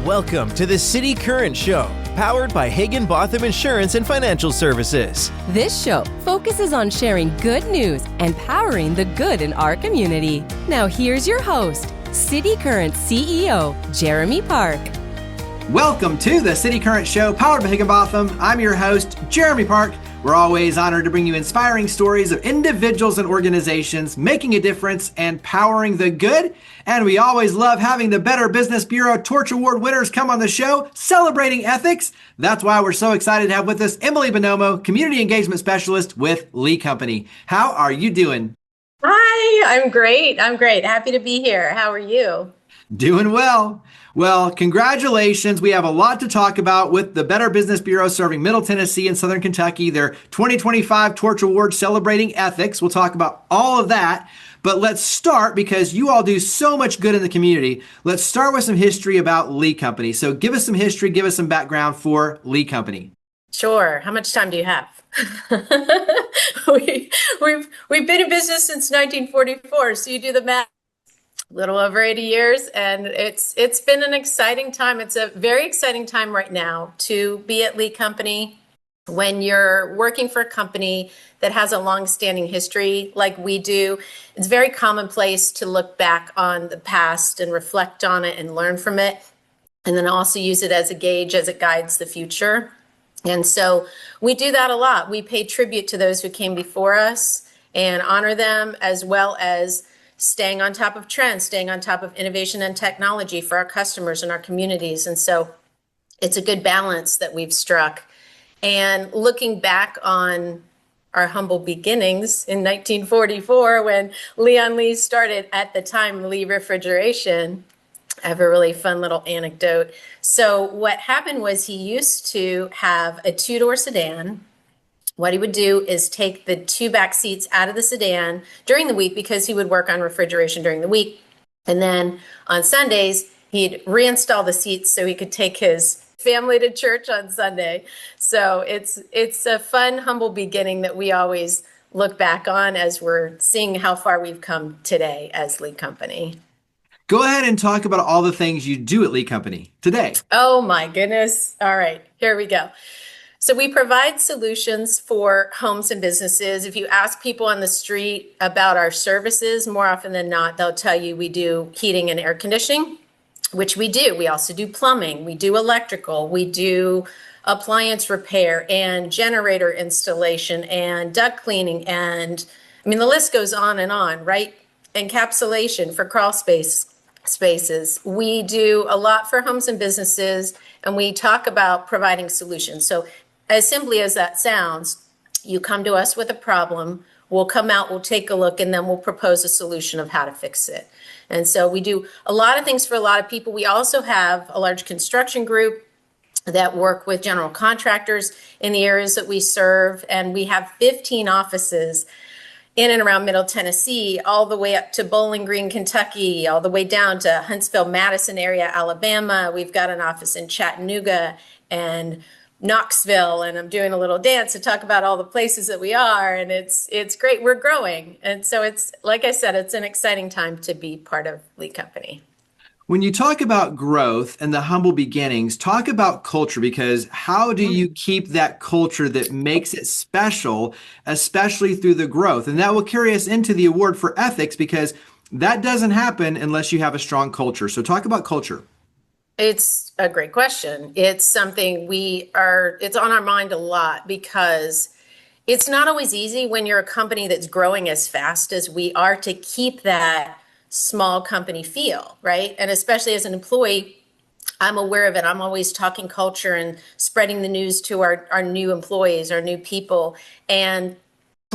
Welcome to the City Current Show, powered by Hagen Botham Insurance and Financial Services. This show focuses on sharing good news and powering the good in our community. Now here's your host, City Current CEO, Jeremy Park. Welcome to the City Current Show, powered by Hagen Botham. I'm your host, Jeremy Park. We're always honored to bring you inspiring stories of individuals and organizations making a difference and powering the good. And we always love having the Better Business Bureau Torch Award winners come on the show, celebrating ethics. That's why we're so excited to have with us Emily Bonomo, Community Engagement Specialist with Lee Company. How are you doing? Hi, I'm great. Happy to be here. How are you? Doing well. Well, congratulations. We have a lot to talk about with the Better Business Bureau serving Middle Tennessee and Southern Kentucky, their 2025 Torch Award celebrating ethics. We'll talk about all of that. But let's start, because you all do so much good in the community. Let's start with some history about Lee Company. So give us some history, give us some background for Lee Company. Sure. How much time do you have? We've been in business since 1944, so you do the math. Little over 80 years, and it's been an exciting time. It's a very exciting time right now to be at Lee Company. When you're working for a company that has a long-standing history like we do, it's very commonplace to look back on the past and reflect on it and learn from it, and then also use it as a gauge as it guides the future. And so we do that a lot. We pay tribute to those who came before us and honor them, as well as staying on top of trends, staying on top of innovation and technology for our customers and our communities. And so it's a good balance that we've struck. And looking back on our humble beginnings in 1944, when Leon Lee started, at the time, Lee Refrigeration, I have a really fun little anecdote. So what happened was he used to have a two-door sedan. What he would do is take the two back seats out of the sedan during the week, because he would work on refrigeration during the week. And then on Sundays, he'd reinstall the seats so he could take his family to church on Sunday. So it's a fun, humble beginning that we always look back on as we're seeing how far we've come today as Lee Company. Go ahead and talk about all the things you do at Lee Company today. Oh my goodness. All right, here we go. So we provide solutions for homes and businesses. If you ask people on the street about our services, more often than not, they'll tell you we do heating and air conditioning, which we do. We also do plumbing. We do electrical. We do appliance repair and generator installation and duct cleaning. And I mean, the list goes on and on, right? Encapsulation for crawl spaces. We do a lot for homes and businesses, and we talk about providing solutions. So as simply as that sounds, you come to us with a problem, we'll come out, we'll take a look, and then we'll propose a solution of how to fix it. And so we do a lot of things for a lot of people. We also have a large construction group that work with general contractors in the areas that we serve, and we have 15 offices in and around Middle Tennessee, all the way up to Bowling Green, Kentucky, all the way down to Huntsville, Madison area, Alabama. We've got an office in Chattanooga and Knoxville, and I'm doing a little dance to talk about all the places that we are, and it's great. We're growing, and so it's, like I said, it's an exciting time to be part of Lee Company. When you talk about growth and the humble beginnings, talk about culture, because how do you keep that culture that makes it special, especially through the growth? And that will carry us into the award for ethics, because that doesn't happen unless you have a strong culture. So talk about culture. It's a great question. It's something it's on our mind a lot, because it's not always easy when you're a company that's growing as fast as we are to keep that small company feel, right? And especially as an employee, I'm aware of it. I'm always talking culture and spreading the news to our new employees, our new people. And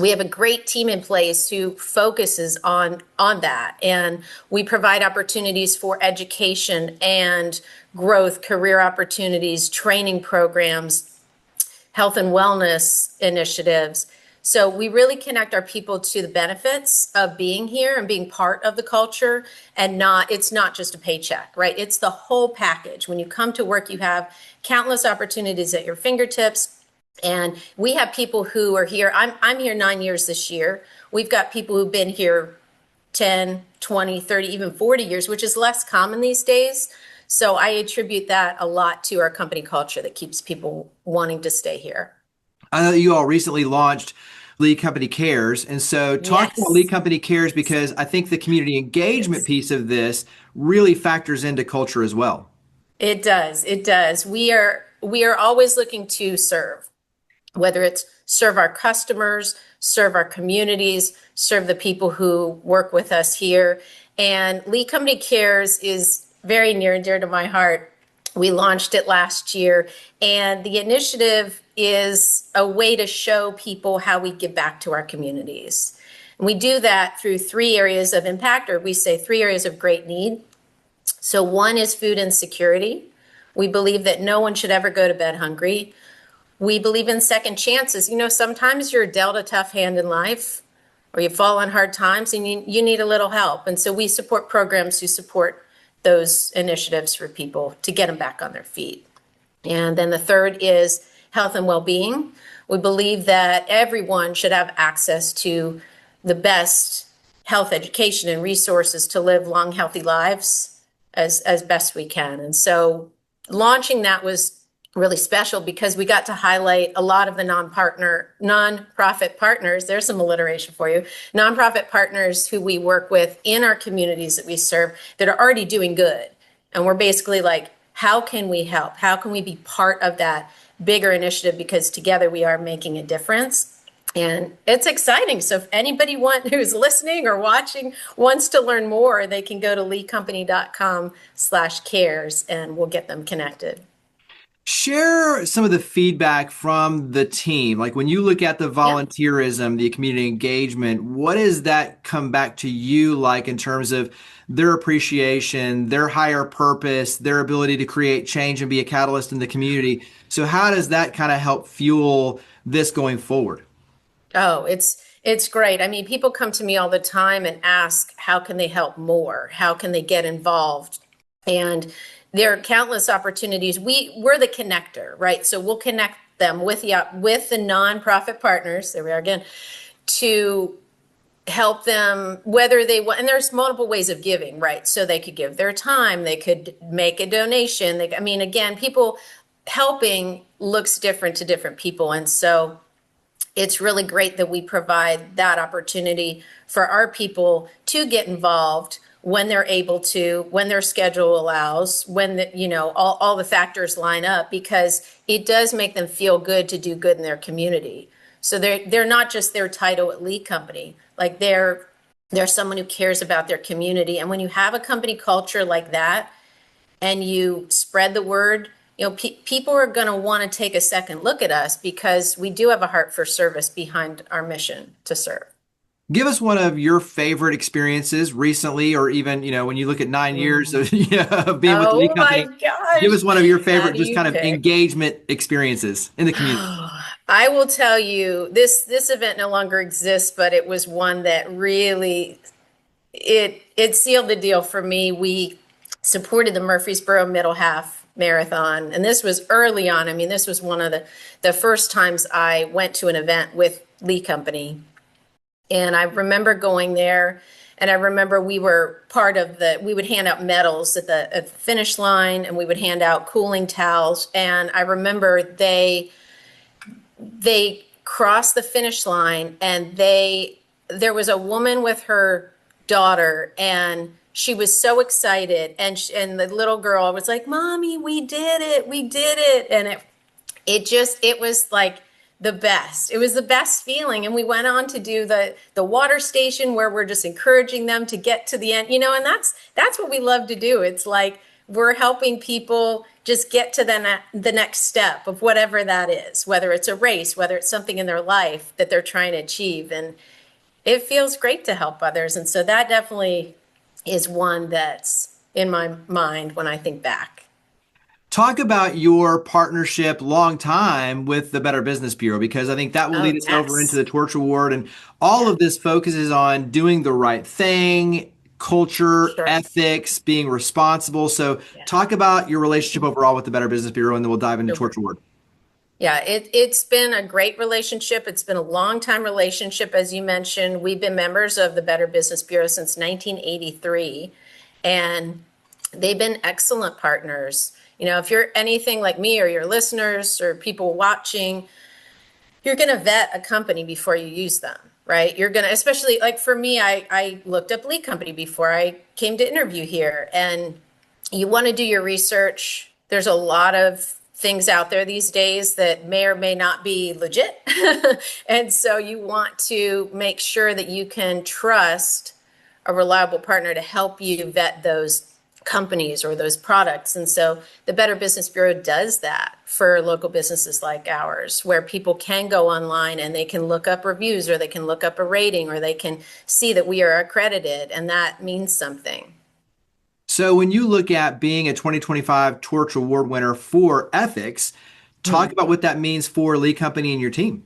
we have a great team in place who focuses on that. And we provide opportunities for education and growth, career opportunities, training programs, health and wellness initiatives. So we really connect our people to the benefits of being here and being part of the culture, and it's not just a paycheck, right? It's the whole package. When you come to work, you have countless opportunities at your fingertips. And we have people who are here. I'm here 9 years this year. We've got people who've been here 10, 20, 30, even 40 years, which is less common these days. So I attribute that a lot to our company culture that keeps people wanting to stay here. I know that you all recently launched Lead Company Cares. And so talk about Lead Yes. Company Cares, because I think the community engagement piece of this really factors into culture as well. It does. It does. We are always looking to serve, whether it's serve our customers, serve our communities, serve the people who work with us here. And Lee Company Cares is very near and dear to my heart. We launched it last year, and the initiative is a way to show people how we give back to our communities. And we do that through three areas of impact, or we say three areas of great need. So one is food insecurity. We believe that no one should ever go to bed hungry. We believe in second chances. Sometimes you're dealt a tough hand in life, or you fall on hard times and you need a little help. And so we support programs to support those initiatives for people to get them back on their feet. And then the third is health and well-being. We believe that everyone should have access to the best health education and resources to live long, healthy lives as best we can. And so launching that was really special because we got to highlight a lot of the nonprofit partners. There's some alliteration for you. Nonprofit partners who we work with in our communities that we serve that are already doing good. And we're basically like, how can we help? How can we be part of that bigger initiative? Because together we are making a difference. And it's exciting. So if anybody who's listening or watching wants to learn more, they can go to leecompany.com/cares and we'll get them connected. Share some of the feedback from the team. Like when you look at the volunteerism, the community engagement, what does that come back to you like in terms of their appreciation, their higher purpose, their ability to create change and be a catalyst in the community? So how does that kind of help fuel this going forward? Oh, it's great. I mean, people come to me all the time and ask, how can they help more? How can they get involved? And there are countless opportunities. We're the connector, right? So we'll connect them with the nonprofit partners, there we are again, to help them, whether they want, and there's multiple ways of giving, right? So they could give their time, they could make a donation. Again, people helping looks different to different people. And so it's really great that we provide that opportunity for our people to get involved when they're able to, when their schedule allows, when all the factors line up, because it does make them feel good to do good in their community. So they're not just their title at Lee Company, like they're someone who cares about their community. And when you have a company culture like that and you spread the word, people are going to want to take a second look at us because we do have a heart for service behind our mission to serve. Give us one of your favorite experiences recently, or even, when you look at 9 years of, of being with the Lee Oh my Company. gosh. Give us one of your How favorite do just you kind of pick? engagement experiences in the community. I will tell you, this event no longer exists, but it was one that really it sealed the deal for me. We supported the Murfreesboro Middle Half Marathon, and this was early on. I mean, this was one of the first times I went to an event with Lee Company. And I remember going there, and I remember we were we would hand out medals at the finish line, and we would hand out cooling towels. And I remember they crossed the finish line, and there was a woman with her daughter, and she was so excited. And the little girl was like, "Mommy, we did it. We did it." And it was like the best. It was the best feeling. And we went on to do the water station where we're just encouraging them to get to the end, and that's what we love to do. It's like we're helping people just get to the next step of whatever that is, whether it's a race, whether it's something in their life that they're trying to achieve. And it feels great to help others. And so that definitely is one that's in my mind when I think back. Talk about your partnership long time with the Better Business Bureau, because I think that will lead us over into the Torch Award. And all of this focuses on doing the right thing, culture, ethics, being responsible. So talk about your relationship overall with the Better Business Bureau, and then we'll dive into Torch Award. Yeah, it's been a great relationship. It's been a long time relationship. As you mentioned, we've been members of the Better Business Bureau since 1983. And they've been excellent partners. If you're anything like me or your listeners or people watching, you're going to vet a company before you use them, right? You're going to, especially like for me, I looked up Lead Company before I came to interview here, and you want to do your research. There's a lot of things out there these days that may or may not be legit. And so you want to make sure that you can trust a reliable partner to help you vet those companies or those products. And so the Better Business Bureau does that for local businesses like ours, where people can go online and they can look up reviews, or they can look up a rating, or they can see that we are accredited, and that means something. So when you look at being a 2025 Torch Award winner for ethics, talk about what that means for Lead Company and your team.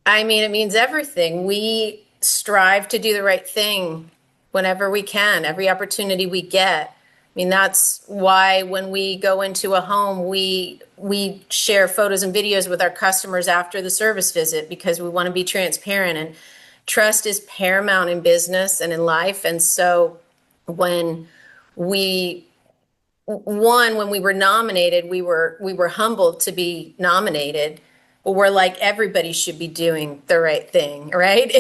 I mean, it means everything. We strive to do the right thing whenever we can, every opportunity we get. I mean, that's why when we go into a home, we share photos and videos with our customers after the service visit, because we want to be transparent, and trust is paramount in business and in life. And so when we were nominated, we were humbled to be nominated. But we're like, everybody should be doing the right thing, right?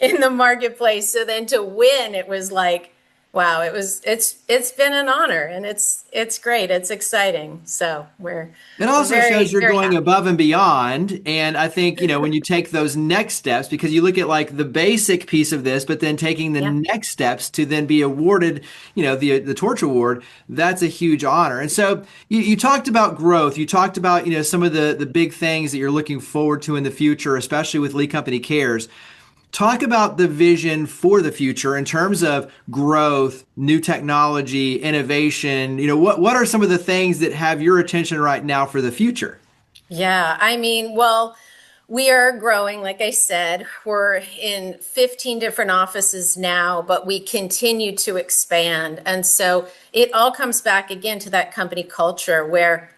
In the marketplace. So then to win, it was like, wow, it's been an honor, and it's great. It's exciting. So It also very, shows you're very going happy. above and beyond. And I think, when you take those next steps, because you look at like the basic piece of this, but then taking the Yeah. next steps to then be awarded, the Torch Award, that's a huge honor. And so you talked about growth. You talked about, some of the big things that you're looking forward to in the future, especially with Lead Company Cares. Talk about the vision for the future in terms of growth, new technology, innovation. What are some of the things that have your attention right now for the future? Yeah, I mean, well, we are growing. Like I said, we're in 15 different offices now, but we continue to expand. And so it all comes back again to that company culture, where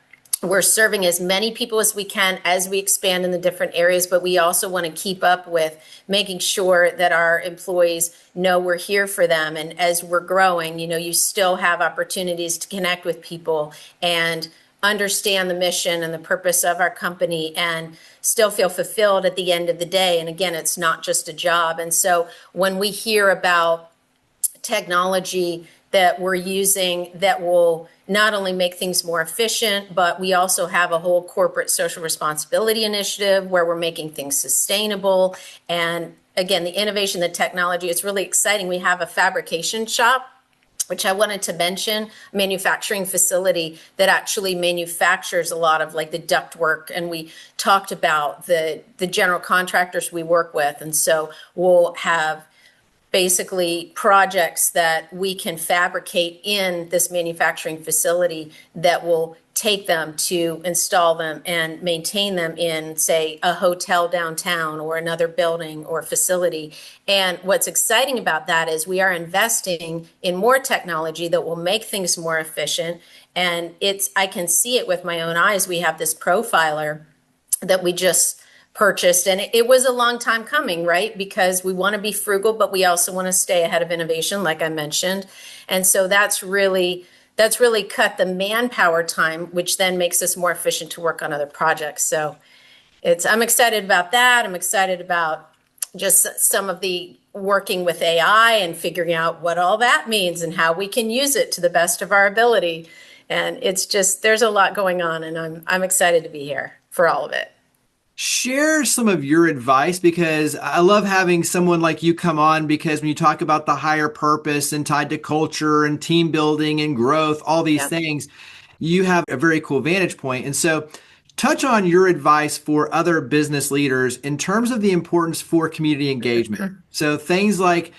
we're serving as many people as we can as we expand in the different areas, but we also want to keep up with making sure that our employees know we're here for them. And as we're growing, you still have opportunities to connect with people and understand the mission and the purpose of our company, and still feel fulfilled at the end of the day. And again, it's not just a job. And so when we hear about technology that we're using that will not only make things more efficient, but we also have a whole corporate social responsibility initiative where we're making things sustainable. And again, the innovation, the technology, it's really exciting. We have a fabrication shop, which I wanted to mention, a manufacturing facility that actually manufactures a lot of like the ductwork. And we talked about the general contractors we work with. And so we'll have basically projects that we can fabricate in this manufacturing facility that will take them to install them and maintain them in, say, a hotel downtown or another building or facility. And what's exciting about that is we are investing in more technology that will make things more efficient. And I can see it with my own eyes. We have this profiler that we just purchased, and it was a long time coming, right? Because we want to be frugal, but we also want to stay ahead of innovation, like I mentioned. And so that's really cut the manpower time, which then makes us more efficient to work on other projects. So I'm excited about that. I'm excited about just some of the working with AI and figuring out what all that means and how we can use it to the best of our ability. And it's just, there's a lot going on, and I'm excited to be here for all of it. Share some of your advice, because I love having someone like you come on, because when you talk about the higher purpose and tied to culture and team building and growth, all these things, you have a very cool vantage point. And so touch on your advice for other business leaders in terms of the importance for community engagement. So things like,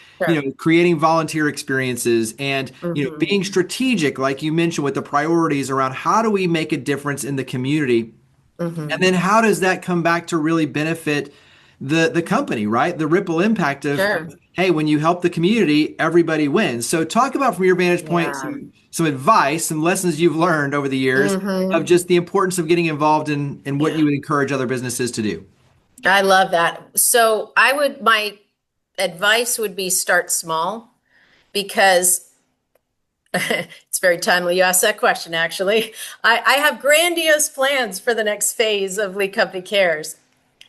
creating volunteer experiences and, being strategic, like you mentioned, with the priorities around how do we make a difference in the community. And then how does that come back to really benefit the company, right? The ripple impact of, hey, when you help the community, everybody wins. So talk about, from your vantage point, some advice, some lessons you've learned over the years of just the importance of getting involved in what you would encourage other businesses to do. I love that. So my advice would be start small, because It's very timely you asked that question, actually. I have grandiose plans for the next phase of Lee Company Cares.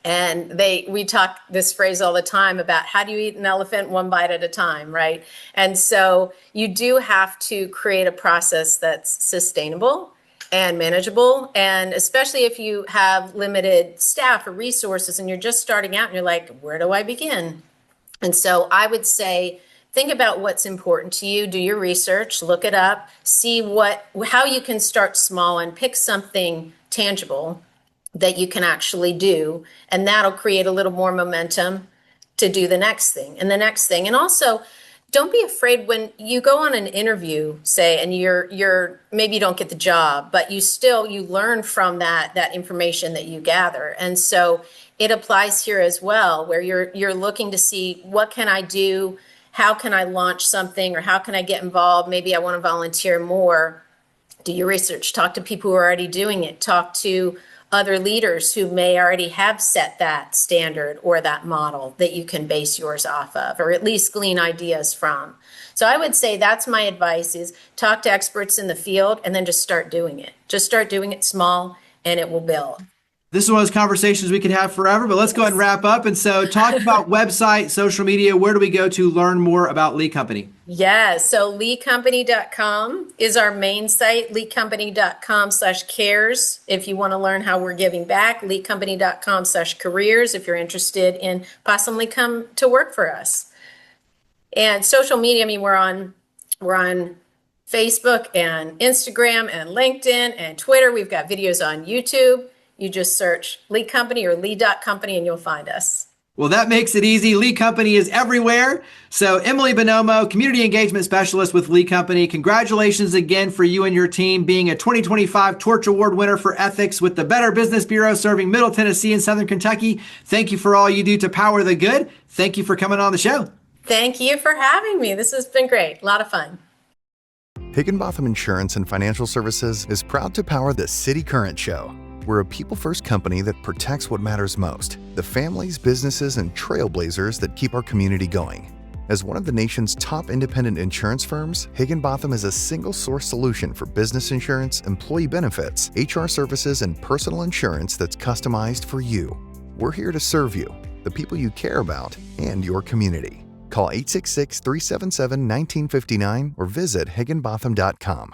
And we talk this phrase all the time about how do you eat an elephant one bite at a time, right? And so you do have to create a process that's sustainable and manageable. And especially if you have limited staff or resources and you're just starting out and you're like, where do I begin? And so I would say, think about what's important to you, do your research, look it up, see how you can start small and pick something tangible that you can actually do, and that'll create a little more momentum to do the next thing and the next thing. And also, don't be afraid when you go on an interview, say, and you're maybe you don't get the job, but you learn from that information that you gather. And so it applies here as well, where you're looking to see, what can I do? How can I launch something, or how can I get involved? Maybe I want to volunteer more. Do your research, talk to people who are already doing it, talk to other leaders who may already have set that standard or that model that you can base yours off of, or at least glean ideas from. So I would say that's my advice, is talk to experts in the field and then just start doing it. Just start doing it small and it will build. This is one of those conversations we could have forever, but let's go ahead and wrap up. And so talk about website, social media. Where do we go to learn more about Lee Company? Yes. So leecompany.com is our main site, leecompany.com/cares. If you want to learn how we're giving back, leecompany.com/careers, if you're interested in possibly come to work for us. And social media, I mean, we're on Facebook and Instagram and LinkedIn and Twitter. We've got videos on YouTube. You just search Lee Company or lee.company and you'll find us. Well, that makes it easy. Lee Company is everywhere. So Emily Bonomo, Community Engagement Specialist with Lee Company, congratulations again for you and your team being a 2025 Torch Award winner for ethics with the Better Business Bureau serving Middle Tennessee and Southern Kentucky. Thank you for all you do to power the good. Thank you for coming on the show. Thank you for having me. This has been great. A lot of fun. Higginbotham Insurance and Financial Services is proud to power the City Current Show. We're a people-first company that protects what matters most, the families, businesses, and trailblazers that keep our community going. As one of the nation's top independent insurance firms, Higginbotham is a single-source solution for business insurance, employee benefits, HR services, and personal insurance that's customized for you. We're here to serve you, the people you care about, and your community. Call 866-377-1959 or visit higginbotham.com.